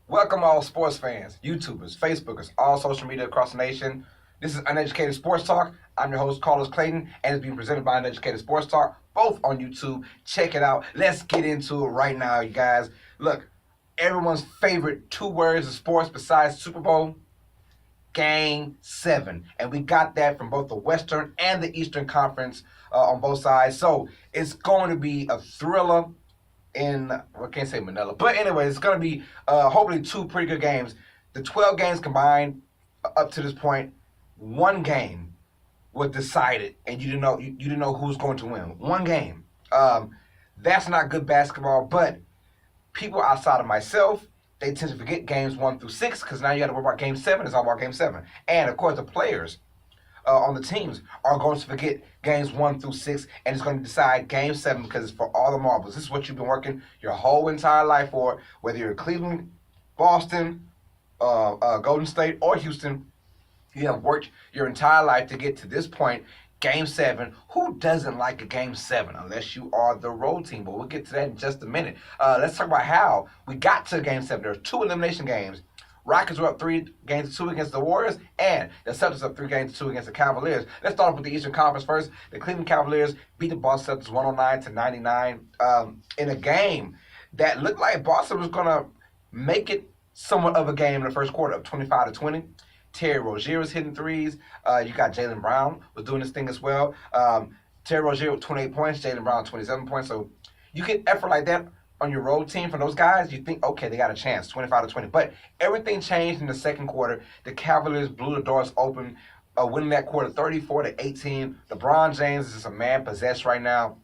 Welcome all sports fans, YouTubers, Facebookers, all social media across the nation. This is Uneducated Sports Talk. I'm your host, Clayton, and it's being presented by Uneducated Sports Talk, both on YouTube. Check it out. Let's get into it right now, you guys. Look, everyone's favorite two words of sports besides Super Bowl, Game 7. And we got that from both the Western and the Eastern Conference on both sides. So it's going to be a thriller in, I can't say Manila, but anyway, it's going to be hopefully two pretty good games. The 12 games combined up to this point, one game was decided, and you didn't know who's going to win. One game. That's not good basketball, but people outside of myself, they tend to forget games 1 through 6 because now you got to worry about game 7. It's all about game 7. And of course, the players on the teams are going to forget games 1 through 6, and it's going to decide game 7 because it's for all the marbles. This is what you've been working your whole entire life for, whether you're in Cleveland, Boston, Golden State, or Houston. You have worked your entire life to get to this point. Game 7. Who doesn't like a Game 7 unless you are the road team? But we'll get to that in just a minute. Let's talk about how we got to Game 7. There are 2 elimination games. Rockets were up 3-2 against the Warriors, and the Celtics up 3-2 against the Cavaliers. Let's start off with the Eastern Conference first. The Cleveland Cavaliers beat the Boston Celtics 109-99 in a game that looked like Boston was going to make it somewhat of a game in the first quarter, up 25-20. Terry Rozier was hitting threes. You got Jaylen Brown was doing this thing as well. Terry Rozier with 28 points, Jaylen Brown 27 points. So you get effort like that on your road team from those guys, you think, okay, they got a chance, 25-20. But everything changed in the second quarter. The Cavaliers blew the doors open, winning that quarter 34-18. LeBron James is just a man possessed right now,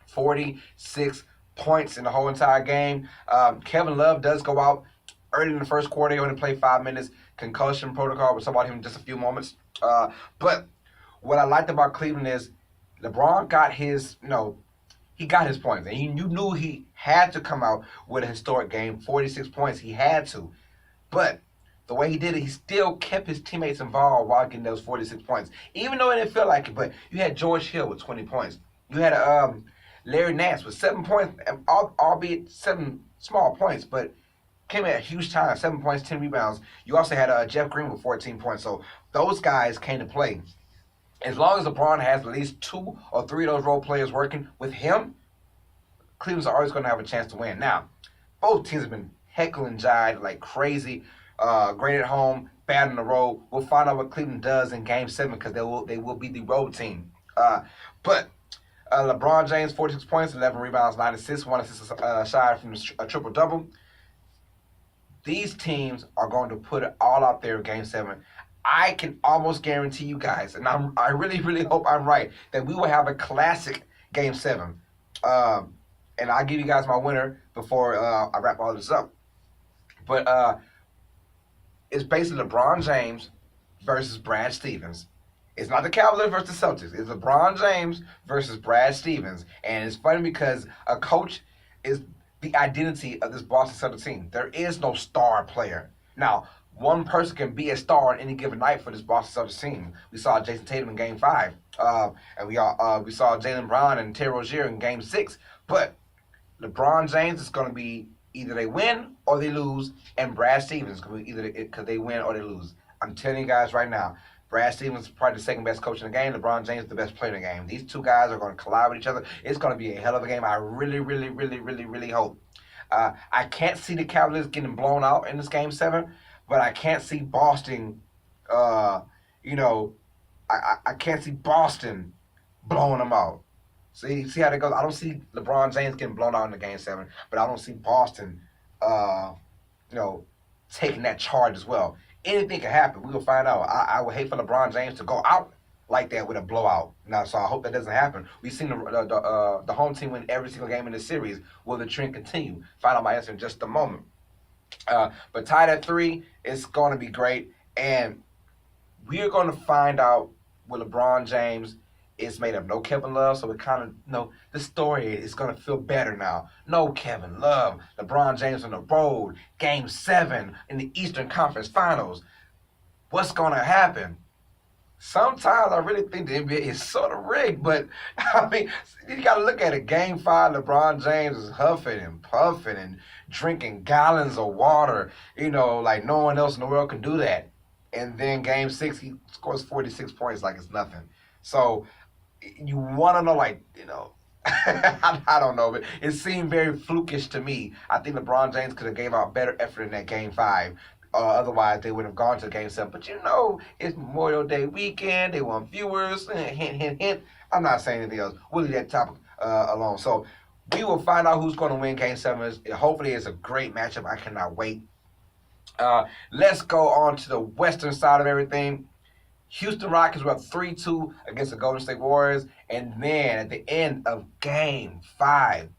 46 points in the whole entire game. Kevin Love does go out early in the first quarter. He only played 5 minutes. Concussion protocol. We'll talk about him in just a few moments. But what I liked about Cleveland is LeBron got his, he got his points. And you knew he had to come out with a historic game, 46 points. He had to. But the way he did it, he still kept his teammates involved while getting those 46 points. Even though it didn't feel like it, but you had George Hill with 20 points. You had Larry Nance with 7 points, albeit 7 small points, but came at a huge time, 7 points, 10 rebounds. You also had Jeff Green with 14 points. So those guys came to play. As long as LeBron has at least 2 or 3 of those role players working with him, Cleveland's always going to have a chance to win. Now, both teams have been heckling Jide like crazy. Great at home, bad on the road. We'll find out what Cleveland does in Game 7 because they will be the road team. But LeBron James, 46 points, 11 rebounds, 9 assists, 1 assist shy from a triple-double. These teams are going to put it all out there in Game 7. I can almost guarantee you guys, and I really, really hope I'm right, that we will have a classic Game 7. And I'll give you guys my winner before I wrap all this up. But it's basically LeBron James versus Brad Stevens. It's not the Cavaliers versus the Celtics. It's LeBron James versus Brad Stevens. And it's funny because a coach is the identity of this Boston Celtics team. There is no star player. Now, one person can be a star on any given night for this Boston Celtics team. We saw Jason Tatum in Game 5. And we saw Jaylen Brown and Terry Rozier in Game 6. But LeBron James is going to be either they win or they lose, and Brad Stevens is going to be either because they win or they lose. I'm telling you guys right now, Brad Stevens is probably the second best coach in the game. LeBron James is the best player in the game. These two guys are going to collide with each other. It's going to be a hell of a game. I really, really, really, really, really hope. I can't see the Cavaliers getting blown out in this Game 7, but I can't see Boston, I can't see Boston blowing them out. See how that goes? I don't see LeBron James getting blown out in the Game 7, but I don't see Boston, taking that charge as well. Anything can happen. We will find out. I would hate for LeBron James to go out like that with a blowout. Now, so I hope that doesn't happen. We've seen the home team win every single game in the series. Will the trend continue? Find out my answer in just a moment. But tied at 3, it's going to be great. And we are going to find out with LeBron James. It's made of no Kevin Love, so it kind of, the story is going to feel better now. No Kevin Love, LeBron James on the road, Game 7 in the Eastern Conference Finals. What's going to happen? sometimes I really think the NBA is sort of rigged, but I mean, you got to look at it. Game 5, LeBron James is huffing and puffing and drinking gallons of water, like no one else in the world can do that. And then Game 6, he scores 46 points like it's nothing. So you want to know, I don't know, but it seemed very flukish to me. I think LeBron James could have gave out better effort in that Game 5. Otherwise, they would have gone to Game 7. But it's Memorial Day weekend. They want viewers. Hint, hint, hint. I'm not saying anything else. We'll leave that topic alone. So we will find out who's going to win Game 7. Hopefully, it's a great matchup. I cannot wait. Let's go on to the western side of everything. Houston Rockets were up 3-2 against the Golden State Warriors. And then at the end of Game 5,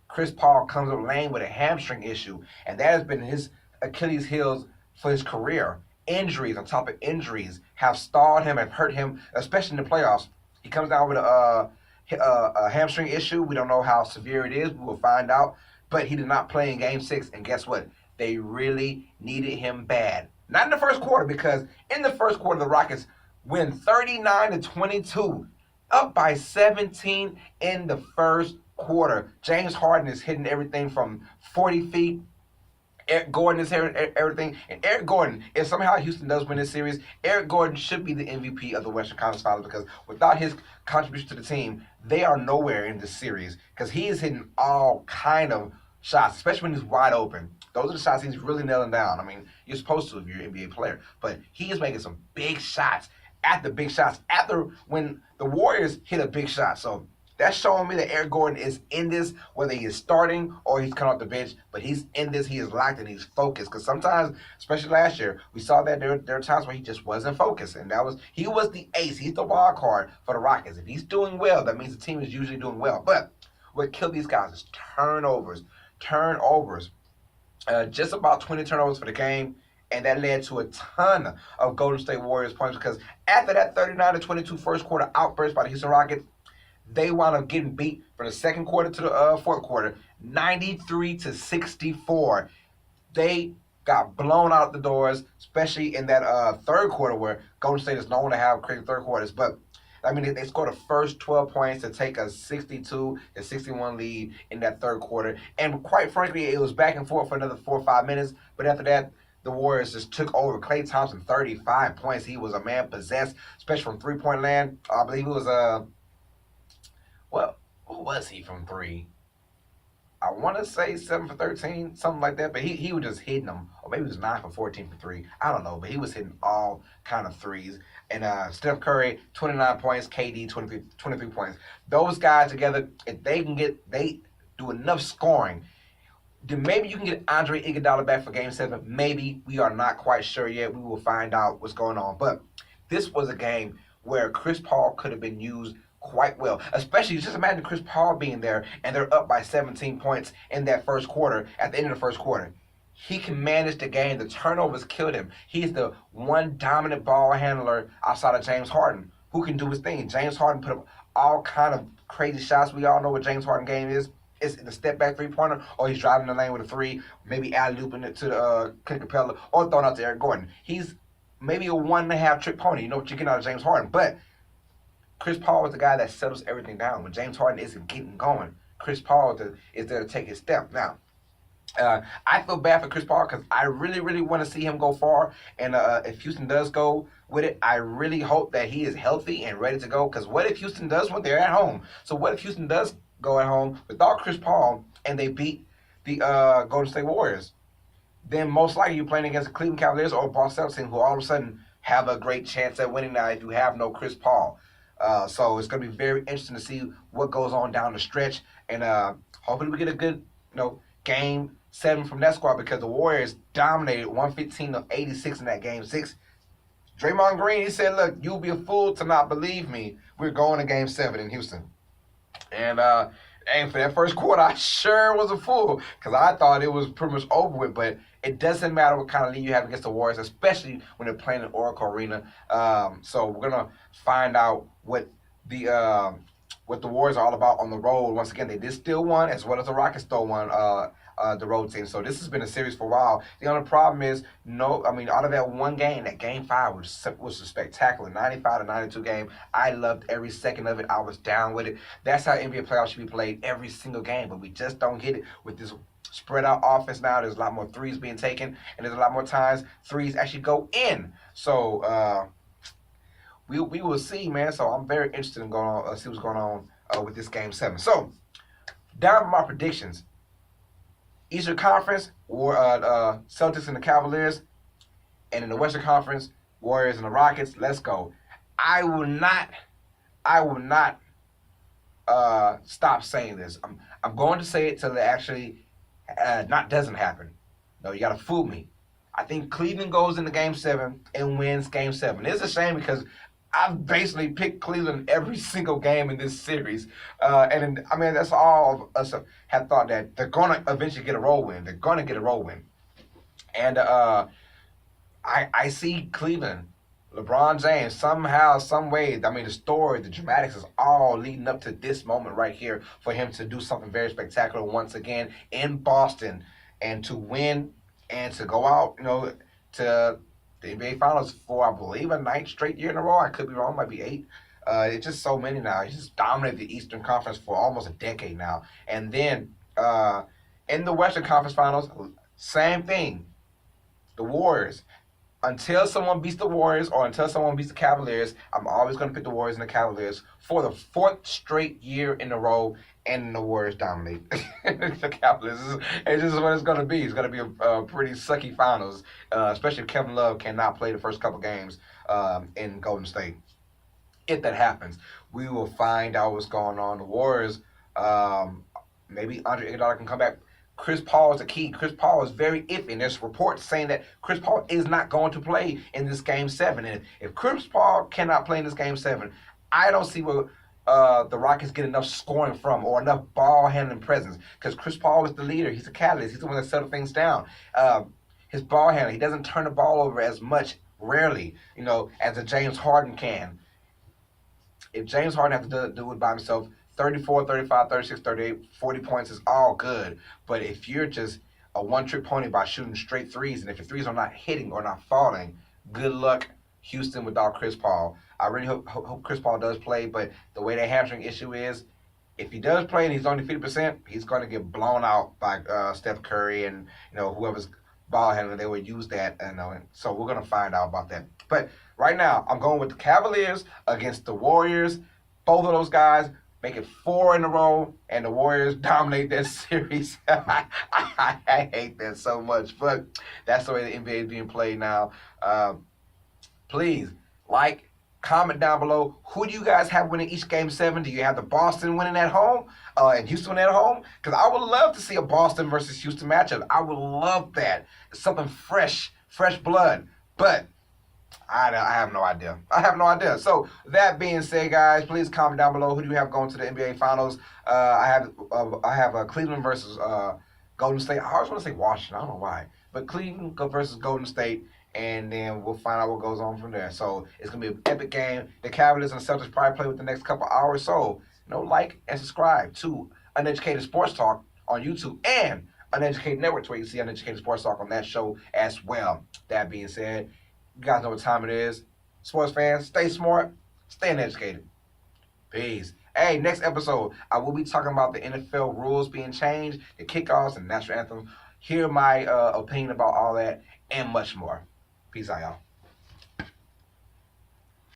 Chris Paul comes up lame with a hamstring issue. And that has been his Achilles heels for his career. Injuries on top of injuries have stalled him and hurt him, especially in the playoffs. He comes down with a hamstring issue. We don't know how severe it is. We will find out. But he did not play in Game 6. And guess what? They really needed him bad. Not in the first quarter, because in the first quarter, the Rockets win 39-22, up by 17 in the first quarter. James Harden is hitting everything from 40 feet. Eric Gordon is hitting everything. And Eric Gordon, if somehow Houston does win this series, Eric Gordon should be the MVP of the Western Conference Finals, because without his contribution to the team, they are nowhere in this series, because he is hitting all kind of shots, especially when he's wide open. Those are the shots he's really nailing down. I mean, you're supposed to if you're an NBA player. But he is making some big shots after when the Warriors hit a big shot. So that's showing me that Eric Gordon is in this, whether he is starting or he's coming off the bench. But he's in this. He is locked and he's focused. Because sometimes, especially last year, we saw that there are times where he just wasn't focused. And he was the ace. He's the wild card for the Rockets. If he's doing well, that means the team is usually doing well. But what killed these guys is turnovers. Just about 20 turnovers for the game, and that led to a ton of Golden State Warriors points, because after that 39-22 first quarter outburst by the Houston Rockets, they wound up getting beat from the second quarter to the fourth quarter, 93-64. They got blown out the doors, especially in that third quarter where Golden State is known to have crazy third quarters. But I mean, they scored the first 12 points to take a 62-61 lead in that third quarter. And quite frankly, it was back and forth for another 4 or 5 minutes. But after that, the Warriors just took over. Klay Thompson, 35 points. He was a man possessed, especially from three-point land. I believe it was, who was he from three? I want to say 7 for 13, something like that. But he was just hitting them. Or maybe it was 9 for 14 for 3. I don't know. But he was hitting all kind of threes. And Steph Curry, 29 points. KD, 23 points. Those guys together, if they do enough scoring, then maybe you can get Andre Iguodala back for Game 7. Maybe. We are not quite sure yet. We will find out what's going on. But this was a game where Chris Paul could have been used quite well. Especially, just imagine Chris Paul being there, and they're up by 17 points in that first quarter, at the end of the first quarter. He can manage the game. The turnovers killed him. He's the one dominant ball handler outside of James Harden who can do his thing. James Harden put up all kind of crazy shots. We all know what James Harden game is. It's the step-back three-pointer, or he's driving the lane with a three, maybe alley-ooping it to the Clint Capella, or throwing out to Eric Gordon. He's maybe a 1.5 trick pony. You know what you get out of James Harden. But Chris Paul is the guy that settles everything down. When James Harden isn't getting going, Chris Paul is there to take his step. Now, I feel bad for Chris Paul, because I really, really want to see him go far. And if Houston does go with it, I really hope that he is healthy and ready to go. Because what if Houston does win? They're at home. So what if Houston does go at home without Chris Paul and they beat the Golden State Warriors? Then most likely you're playing against the Cleveland Cavaliers or Boston Celtics, who all of a sudden have a great chance at winning now if you have no Chris Paul. So it's going to be very interesting to see what goes on down the stretch. And hopefully we get a good Game 7 from that squad, because the Warriors dominated 115-86 in that Game 6. Draymond Green, he said, look, you'll be a fool to not believe me. We're going to Game 7 in Houston. And for that first quarter, I sure was a fool, because I thought it was pretty much over with. But it doesn't matter what kind of lead you have against the Warriors, especially when they're playing in Oracle Arena. So we're going to find out what the Warriors are all about on the road. Once again, they did still won, as well as the Rockets still won the road team. So this has been a series for a while. The only problem is, out of that one game, that game 5 was a spectacular 95-92 game. I loved every second of it. I was down with it. That's how NBA playoffs should be played every single game, but we just don't get it with this spread out offense now. There's a lot more threes being taken, and there's a lot more times threes actually go in. So we will see, man. So I'm very interested in going on, see what's going on with this game 7. So down to my predictions. Eastern Conference, Celtics and the Cavaliers, and in the Western Conference, Warriors and the Rockets. Let's go. I will not stop saying this. I'm going to say it till it actually doesn't happen. No, you got to fool me. I think Cleveland goes into Game 7 and wins Game 7. It's a shame because I've basically picked Cleveland every single game in this series. That's all of us have thought, that they're going to eventually get a road win. They're going to get a road win. And I see Cleveland, LeBron James, somehow, some way, the story, the dramatics is all leading up to this moment right here for him to do something very spectacular once again in Boston and to win and to go out, to the NBA Finals for, I believe, a 9th straight year in a row. I could be wrong, might be 8. It's just so many now. He's just dominated the Eastern Conference for almost a decade now. And then in the Western Conference Finals, same thing. The Warriors. Until someone beats the Warriors or until someone beats the Cavaliers, I'm always going to pick the Warriors and the Cavaliers for the 4th straight year in a row, and the Warriors dominate the Cavaliers. It's just what it's going to be. It's going to be a pretty sucky finals, especially if Kevin Love cannot play the first couple games in Golden State. If that happens, we will find out what's going on. The Warriors, maybe Andre Iguodala can come back. Chris Paul is the key. Chris Paul is very iffy. And there's reports saying that Chris Paul is not going to play in this Game 7. And if Chris Paul cannot play in this Game 7, I don't see where the Rockets get enough scoring from or enough ball handling presence. Because Chris Paul is the leader. He's the catalyst. He's the one that settles things down. His ball handling, he doesn't turn the ball over as much, rarely, as a James Harden can. If James Harden has to do it by himself, 34, 35, 36, 38, 40 points is all good. But if you're just a one-trick pony by shooting straight threes, and if your threes are not hitting or not falling, good luck, Houston, without Chris Paul. I really hope Chris Paul does play, but the way that hamstring issue is, if he does play and he's only 50%, he's going to get blown out by Steph Curry and whoever's ball handler. They would use that, and so we're going to find out about that. But right now, I'm going with the Cavaliers against the Warriors. Both of those guys make it 4 in a row, and the Warriors dominate that series. I hate that so much, but that's the way the NBA is being played now. Please, comment down below. Who do you guys have winning each Game 7? Do you have the Boston winning at home and Houston at home? Because I would love to see a Boston versus Houston matchup. I would love that. It's something fresh blood. But I have no idea. So that being said, guys, please comment down below. Who do you have going to the NBA Finals? I have Cleveland versus Golden State. I always want to say Washington. I don't know why, but Cleveland versus Golden State, and then we'll find out what goes on from there. So it's gonna be an epic game. The Cavaliers and the Celtics probably play within the next couple hours. So like and subscribe to Uneducated Sports Talk on YouTube and Uneducated Network, where you see Uneducated Sports Talk on that show as well. That being said, you guys know what time it is. Sports fans, stay smart, stay uneducated. Peace. Hey, next episode, I will be talking about the NFL rules being changed, the kickoffs and national anthem. Hear my opinion about all that and much more. Peace out, y'all.